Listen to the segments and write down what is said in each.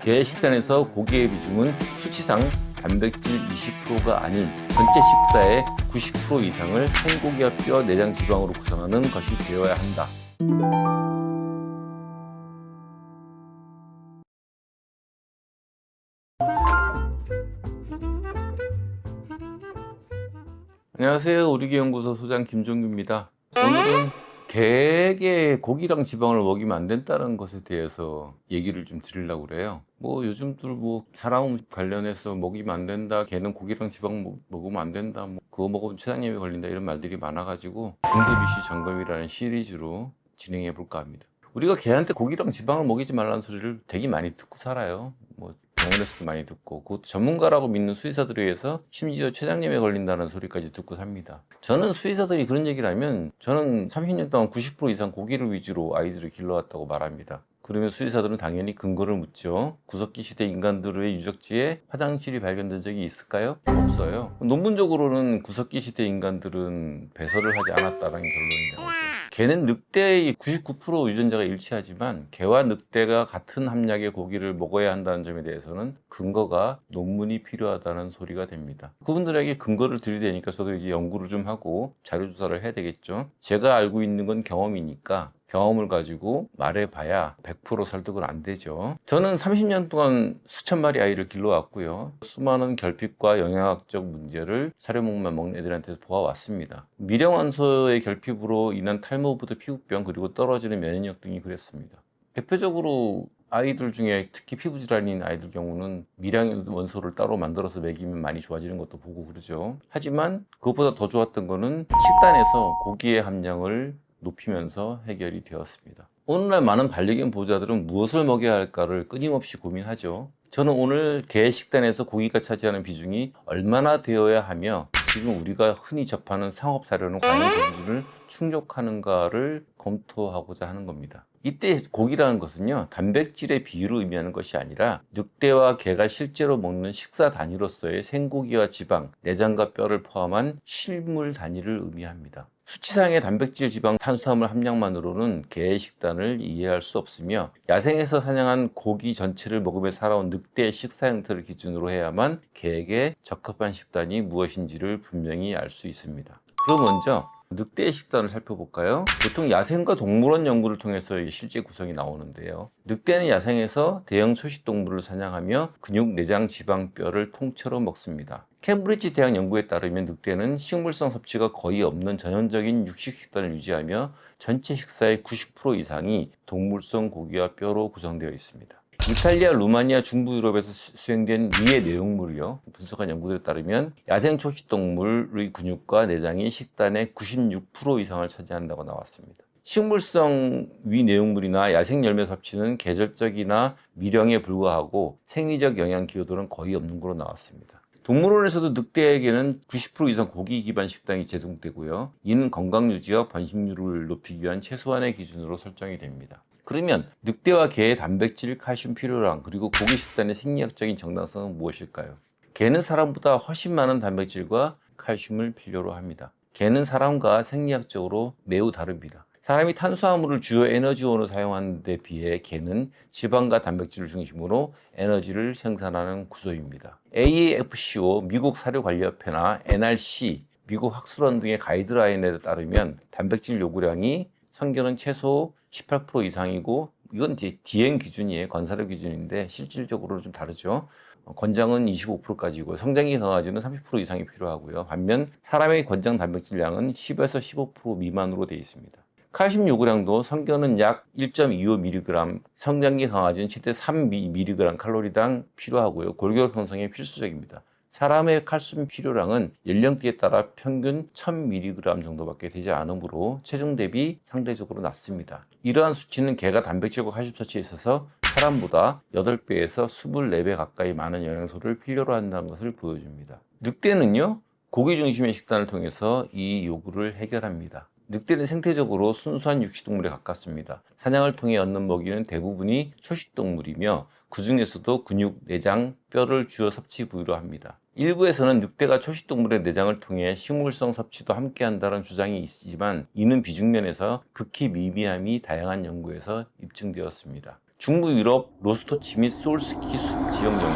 개 식단에서 고기의 비중은 수치상 단백질 20%가 아닌 전체 식사의 90% 이상을 생고기와 뼈, 내장, 지방으로 구성하는 것이 되어야 한다. 안녕하세요. 우리개연구소 소장 김종규입니다. 오늘은 개에게 고기랑 지방을 먹이면 안 된다는 것에 대해서 얘기를 좀 드리려고 그래요. 요즘들 사람 관련해서 먹이면 안 된다, 개는 고기랑 지방 먹으면 안 된다, 그거 먹으면 췌장염에 걸린다, 이런 말들이 많아가지고 응급 이슈 점검이라는 시리즈로 진행해 볼까 합니다. 우리가 개한테 고기랑 지방을 먹이지 말라는 소리를 되게 많이 듣고 살아요. 병원에서도 많이 듣고, 그것도 전문가라고 믿는 수의사들에 의해서 심지어 췌장염에 걸린다는 소리까지 듣고 삽니다. 저는 수의사들이 그런 얘기를 하면 저는 30년 동안 90% 이상 고기를 위주로 아이들을 길러왔다고 말합니다. 그러면 수의사들은 당연히 근거를 묻죠. 구석기 시대 인간들의 유적지에 화장실이 발견된 적이 있을까요? 없어요. 논문적으로는 구석기 시대 인간들은 배설을 하지 않았다는 결론이 나오죠. 개는 늑대의 99% 유전자가 일치하지만 개와 늑대가 같은 함량의 고기를 먹어야 한다는 점에 대해서는 근거가 논문이 필요하다는 소리가 됩니다. 그분들에게 근거를 들이대니까 저도 이제 연구를 좀 하고 자료조사를 해야 되겠죠. 제가 알고 있는 건 경험이니까 경험을 가지고 말해봐야 100% 설득은 안 되죠. 저는 30년 동안 수천 마리 아이를 길러왔고요. 수많은 결핍과 영양학적 문제를 사료먹만 먹는 애들한테서 보아왔습니다. 미령원소의 결핍으로 인한 탈모부터 피부병, 그리고 떨어지는 면역력 등이 그랬습니다. 대표적으로 아이들 중에 특히 피부질환인 아이들 경우는 미량 원소를 따로 만들어서 먹이면 많이 좋아지는 것도 보고 그러죠. 하지만 그것보다 더 좋았던 거는 식단에서 고기의 함량을 높이면서 해결이 되었습니다. 오늘날 많은 반려견 보호자들은 무엇을 먹여야 할까를 끊임없이 고민하죠. 저는 오늘 개 식단에서 고기가 차지하는 비중이 얼마나 되어야 하며 지금 우리가 흔히 접하는 상업 사료는 과연 그 기준을 충족하는가를 검토하고자 하는 겁니다. 이때 고기라는 것은요, 단백질의 비율을 의미하는 것이 아니라 늑대와 개가 실제로 먹는 식사 단위로서의 생고기와 지방, 내장과 뼈를 포함한 실물 단위를 의미합니다. 수치상의 단백질, 지방, 탄수화물 함량만으로는 개의 식단을 이해할 수 없으며 야생에서 사냥한 고기 전체를 먹으며 살아온 늑대의 식사 형태를 기준으로 해야만 개에게 적합한 식단이 무엇인지를 분명히 알 수 있습니다. 그럼 먼저 늑대의 식단을 살펴볼까요? 보통 야생과 동물원 연구를 통해서 실제 구성이 나오는데요. 늑대는 야생에서 대형 초식동물을 사냥하며 근육, 내장, 지방, 뼈를 통째로 먹습니다. 캠브리지 대학 연구에 따르면 늑대는 식물성 섭취가 거의 없는 전형적인 육식 식단을 유지하며 전체 식사의 90% 이상이 동물성 고기와 뼈로 구성되어 있습니다. 이탈리아, 루마니아, 중부 유럽에서 수행된 위의 내용물이요, 분석한 연구들에 따르면 야생 초식동물의 근육과 내장이 식단의 96% 이상을 차지한다고 나왔습니다. 식물성 위 내용물이나 야생 열매 섭취는 계절적이나 미령에 불과하고 생리적 영양 기여도는 거의 없는 걸로 나왔습니다. 동물원에서도 늑대에게는 90% 이상 고기 기반 식단이 제공되고요. 이는 건강 유지와 번식률을 높이기 위한 최소한의 기준으로 설정이 됩니다. 그러면 늑대와 개의 단백질, 칼슘 필요량, 그리고 고기 식단의 생리학적인 정당성은 무엇일까요? 개는 사람보다 훨씬 많은 단백질과 칼슘을 필요로 합니다. 개는 사람과 생리학적으로 매우 다릅니다. 사람이 탄수화물을 주요 에너지원으로 사용하는 데 비해 개는 지방과 단백질을 중심으로 에너지를 생산하는 구조입니다. AAFCO, 미국 사료관리협회나 NRC, 미국 학술원 등의 가이드라인에 따르면 단백질 요구량이 성견은 최소 18% 이상이고, 이건 이제 DM 기준이에요. 건사료 기준인데 실질적으로는 좀 다르죠. 권장은 25%까지고 성장기 강아지는 30% 이상이 필요하고요. 반면 사람의 권장 단백질량은 10에서 15% 미만으로 되어 있습니다. 칼슘 요구량도 성견은 약 1.25mg, 성장기 강아지는 최대 3mg 칼로리당 필요하고요. 골격 형성에 필수적입니다. 사람의 칼슘 필요량은 연령대에 따라 평균 1000mg 정도밖에 되지 않으므로 체중 대비 상대적으로 낮습니다. 이러한 수치는 개가 단백질과 칼슘 섭취에 있어서 사람보다 8배에서 24배 가까이 많은 영양소를 필요로 한다는 것을 보여줍니다. 늑대는요, 고기 중심의 식단을 통해서 이 요구를 해결합니다. 늑대는 생태적으로 순수한 육식동물에 가깝습니다. 사냥을 통해 얻는 먹이는 대부분이 초식동물이며 그 중에서도 근육, 내장, 뼈를 주요 섭취 부위로 합니다. 일부에서는 늑대가 초식동물의 내장을 통해 식물성 섭취도 함께 한다는 주장이 있지만 이는 비중면에서 극히 미미함이 다양한 연구에서 입증되었습니다. 중부 유럽 로스토치 및 솔스키 숲 지역 연구,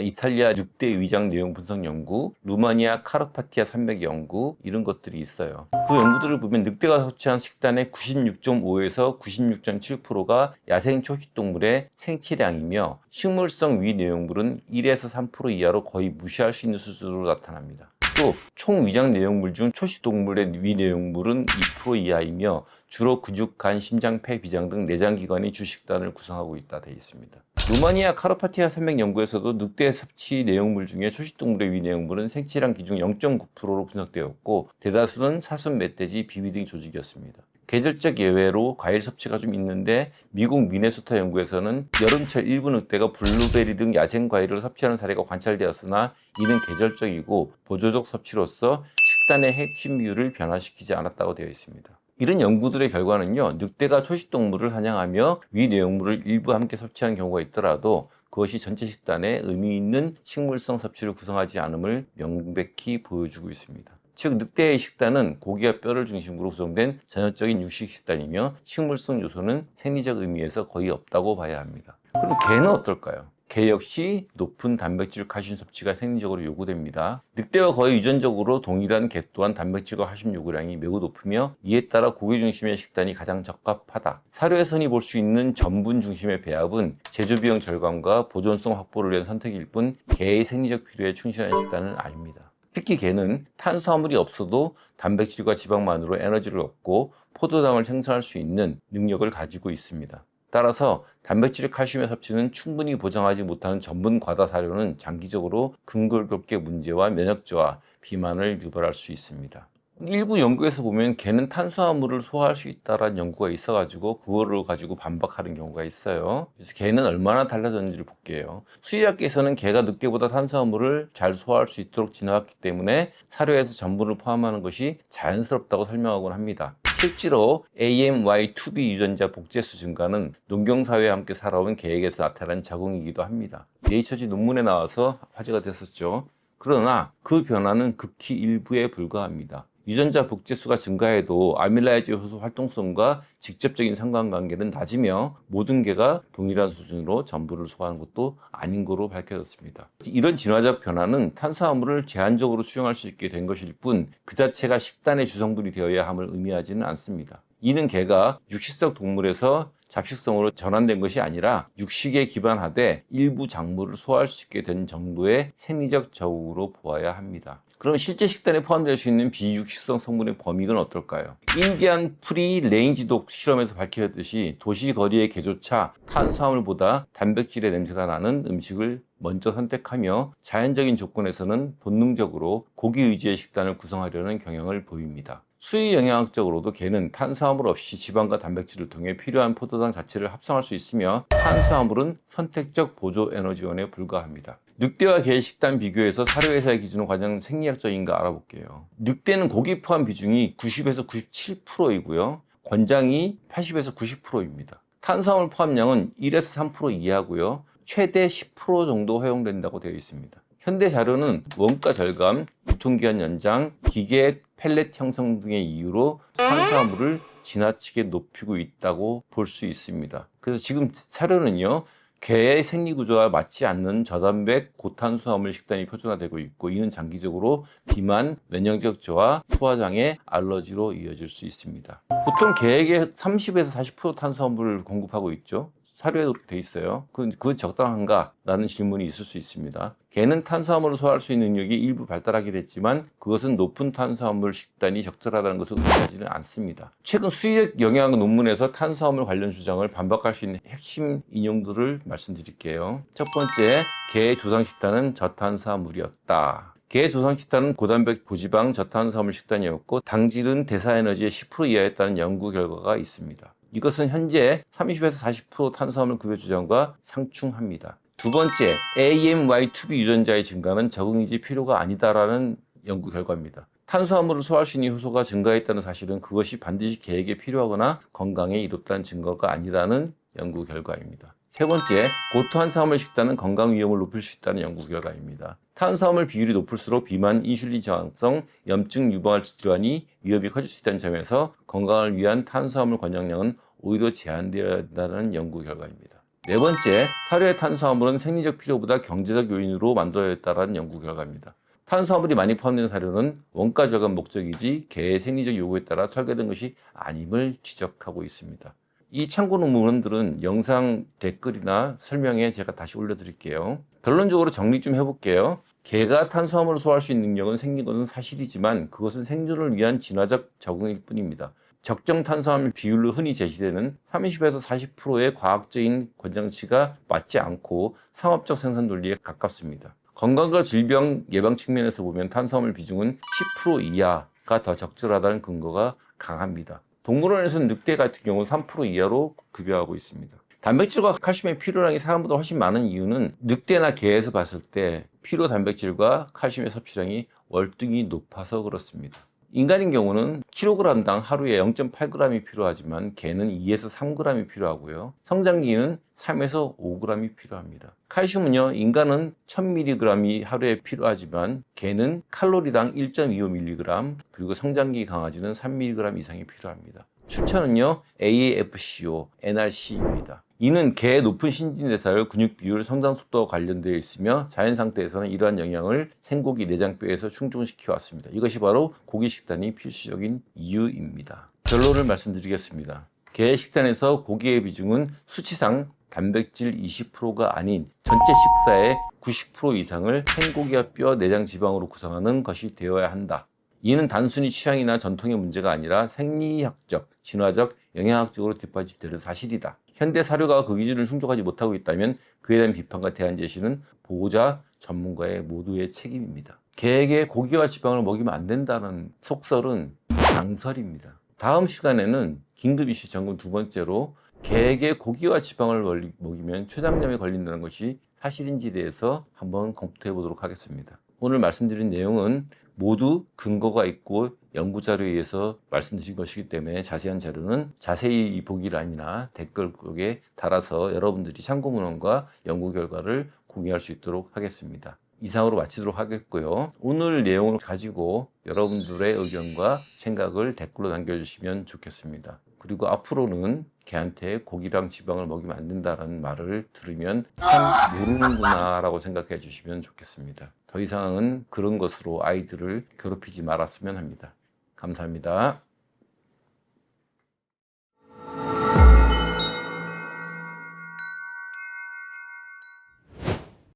이탈리아 늑대 위장 내용 분석 연구, 루마니아 카르파티아 산맥 연구 이런 것들이 있어요. 그 연구들을 보면 늑대가 섭취한 식단의 96.5에서 96.7%가 야생 초식동물의 생체량이며 식물성 위 내용물은 1에서 3% 이하로 거의 무시할 수 있는 수준으로 나타납니다. 또 총 위장 내용물 중 초식동물의 위 내용물은 2% 이하이며 주로 근육, 간, 심장, 폐, 비장 등 내장기관이 주식단을 구성하고 있다 되어 있습니다. 루마니아 카르파티아 산맥 연구에서도 늑대 섭취 내용물 중에 초식동물의 위 내용물은 생체량 기준 0.9%로 분석되었고 대다수는 사슴, 멧돼지, 비비 등 조직이었습니다. 계절적 예외로 과일 섭취가 좀 있는데 미국 미네소타 연구에서는 여름철 일부 늑대가 블루베리 등 야생 과일을 섭취하는 사례가 관찰되었으나 이는 계절적이고 보조적 섭취로서 식단의 핵심 비율을 변화시키지 않았다고 되어 있습니다. 이런 연구들의 결과는요, 늑대가 초식동물을 사냥하며 위 내용물을 일부 함께 섭취하는 경우가 있더라도 그것이 전체 식단에 의미 있는 식물성 섭취를 구성하지 않음을 명백히 보여주고 있습니다. 즉 늑대의 식단은 고기와 뼈를 중심으로 구성된 전형적인 육식 식단이며 식물성 요소는 생리적 의미에서 거의 없다고 봐야 합니다. 그럼 개는 어떨까요? 개 역시 높은 단백질, 칼슘 섭취가 생리적으로 요구됩니다. 늑대와 거의 유전적으로 동일한 개 또한 단백질과 칼슘 요구량이 매우 높으며 이에 따라 고기 중심의 식단이 가장 적합하다. 사료에서 흔히 볼 수 있는 전분 중심의 배합은 제조 비용 절감과 보존성 확보를 위한 선택일 뿐 개의 생리적 필요에 충실한 식단은 아닙니다. 특히 개는 탄수화물이 없어도 단백질과 지방만으로 에너지를 얻고 포도당을 생산할 수 있는 능력을 가지고 있습니다. 따라서 단백질, 칼슘의 섭취는 충분히 보장하지 못하는 전분 과다 사료는 장기적으로 근골격계 문제와 면역저하, 비만을 유발할 수 있습니다. 일부 연구에서 보면 개는 탄수화물을 소화할 수 있다는 연구가 있어가지고 그거를 가지고 반박하는 경우가 있어요. 그래서 개는 얼마나 달라졌는지를 볼게요. 수의학계에서는 개가 늑대보다 탄수화물을 잘 소화할 수 있도록 진화했기 때문에 사료에서 전분을 포함하는 것이 자연스럽다고 설명하곤 합니다. 실제로 AMY2B 유전자 복제수 증가는 농경사회와 함께 살아온 개에게서 나타난 적응이기도 합니다. 네이처지 논문에 나와서 화제가 됐었죠. 그러나 그 변화는 극히 일부에 불과합니다. 유전자 복제수가 증가해도 아밀라이즈 효소 활동성과 직접적인 상관관계는 낮으며 모든 개가 동일한 수준으로 전분을 소화하는 것도 아닌 것으로 밝혀졌습니다. 이런 진화적 변화는 탄수화물을 제한적으로 수용할 수 있게 된 것일 뿐 그 자체가 식단의 주성분이 되어야 함을 의미하지는 않습니다. 이는 개가 육식성 동물에서 잡식성으로 전환된 것이 아니라 육식에 기반하되 일부 작물을 소화할 수 있게 된 정도의 생리적 저우로 보아야 합니다. 그럼 실제 식단에 포함될 수 있는 비육식성 성분의 범위는 어떨까요? 인디안 프리 레인지독 실험에서 밝혀졌듯이 도시 거리의 개조차 탄수화물보다 단백질의 냄새가 나는 음식을 먼저 선택하며 자연적인 조건에서는 본능적으로 고기 위주의 식단을 구성하려는 경향을 보입니다. 수의 영양학적으로도 개는 탄수화물 없이 지방과 단백질을 통해 필요한 포도당 자체를 합성할 수 있으며 탄수화물은 선택적 보조 에너지원에 불과합니다. 늑대와 개의 식단 비교해서 사료회사의 기준으로 가장 생리학적인가 알아볼게요. 늑대는 고기 포함 비중이 90에서 97%이고요. 권장이 80에서 90%입니다. 탄수화물 포함량은 1에서 3% 이하고요. 최대 10% 정도 허용된다고 되어 있습니다. 현대 자료는 원가 절감, 유통기한 연장, 기계 펠렛 형성 등의 이유로 탄수화물을 지나치게 높이고 있다고 볼 수 있습니다. 그래서 지금 사료는요, 개의 생리구조와 맞지 않는 저단백 고탄수화물 식단이 표준화되고 있고 이는 장기적으로 비만, 면역적 저하, 소화장애, 알러지로 이어질 수 있습니다. 보통 개에게 30에서 40% 탄수화물을 공급하고 있죠. 사료에 그렇게 돼 있어요. 그건 적당한가? 라는 질문이 있을 수 있습니다. 개는 탄수화물을 소화할 수 있는 능력이 일부 발달하긴 했지만 그것은 높은 탄수화물 식단이 적절하다는 것을 의미하지는 않습니다. 최근 수의학 영양 논문에서 탄수화물 관련 주장을 반박할 수 있는 핵심 인용들을 말씀드릴게요. 첫 번째, 개의 조상 식단은 저탄수화물이었다. 개의 조상 식단은 고단백, 고지방, 저탄수화물 식단이었고 당질은 대사에너지의 10% 이하였다는 연구 결과가 있습니다. 이것은 현재 30에서 40% 탄수화물 급여 주장과 상충합니다. 두 번째, AMY2B 유전자의 증가는 적응이지 필요가 아니다라는 연구 결과입니다. 탄수화물을 소화할 수 있는 효소가 증가했다는 사실은 그것이 반드시 개에게 필요하거나 건강에 이롭다는 증거가 아니라는 연구 결과입니다. 세 번째, 고탄수화물 식단은 건강 위험을 높일 수 있다는 연구 결과입니다. 탄수화물 비율이 높을수록 비만, 인슐린 저항성, 염증 유발 질환이 위험이 커질 수 있다는 점에서 건강을 위한 탄수화물 권장량은 오히려 제한되어야 한다는 연구 결과입니다. 네 번째, 사료의 탄수화물은 생리적 필요보다 경제적 요인으로 만들어졌다는 연구 결과입니다. 탄수화물이 많이 포함된 사료는 원가 절감 목적이지 개의 생리적 요구에 따라 설계된 것이 아님을 지적하고 있습니다. 이 참고 논문들은 영상 댓글이나 설명에 제가 다시 올려드릴게요. 결론적으로 정리 좀 해볼게요. 개가 탄수화물을 소화할 수 있는 능력은 생긴 것은 사실이지만 그것은 생존을 위한 진화적 적응일 뿐입니다. 적정 탄수화물 비율로 흔히 제시되는 30에서 40%의 과학적인 권장치가 맞지 않고 상업적 생산 논리에 가깝습니다. 건강과 질병 예방 측면에서 보면 탄수화물 비중은 10% 이하가 더 적절하다는 근거가 강합니다. 동물원에서는 늑대 같은 경우는 3% 이하로 급여하고 있습니다. 단백질과 칼슘의 필요량이 사람보다 훨씬 많은 이유는 늑대나 개에서 봤을 때 필요 단백질과 칼슘의 섭취량이 월등히 높아서 그렇습니다. 인간인 경우는 킬로그램당 하루에 0.8g이 필요하지만 개는 2에서 3g이 필요하고요. 성장기는 3에서 5g이 필요합니다. 칼슘은요, 인간은 1000mg이 하루에 필요하지만 개는 칼로리당 1.25mg, 그리고 성장기 강아지는 3mg 이상이 필요합니다. 추천은요, AFCO, NRC입니다. 이는 개의 높은 신진대사율, 근육 비율, 성장 속도와 관련되어 있으며 자연 상태에서는 이러한 영향을 생고기 내장뼈에서 충족시켜 왔습니다. 이것이 바로 고기 식단이 필수적인 이유입니다. 결론을 말씀드리겠습니다. 개 식단에서 고기의 비중은 수치상 단백질 20%가 아닌 전체 식사의 90% 이상을 생고기와 뼈, 내장, 지방으로 구성하는 것이 되어야 한다. 이는 단순히 취향이나 전통의 문제가 아니라 생리학적, 진화적, 영양학적으로 뒷받침되는 사실이다. 현대 사료가 그 기준을 충족하지 못하고 있다면 그에 대한 비판과 대안 제시는 보호자, 전문가의 모두의 책임입니다. 개에게 고기와 지방을 먹이면 안 된다는 속설은 강설입니다. 다음 시간에는 긴급 이슈 점검 두 번째로 개에게 고기와 지방을 먹이면 췌장염에 걸린다는 것이 사실인지에 대해서 한번 검토해 보도록 하겠습니다. 오늘 말씀드린 내용은 모두 근거가 있고 연구자료에 의해서 말씀드린 것이기 때문에 자세한 자료는 자세히 보기란이나 댓글에 달아서 여러분들이 참고문헌과 연구 결과를 공유할 수 있도록 하겠습니다. 이상으로 마치도록 하겠고요. 오늘 내용을 가지고 여러분들의 의견과 생각을 댓글로 남겨주시면 좋겠습니다. 그리고 앞으로는 개한테 고기랑 지방을 먹이면 안 된다는 말을 들으면 참 모르는구나 라고 생각해 주시면 좋겠습니다. 더 이상은 그런 것으로 아이들을 괴롭히지 말았으면 합니다. 감사합니다.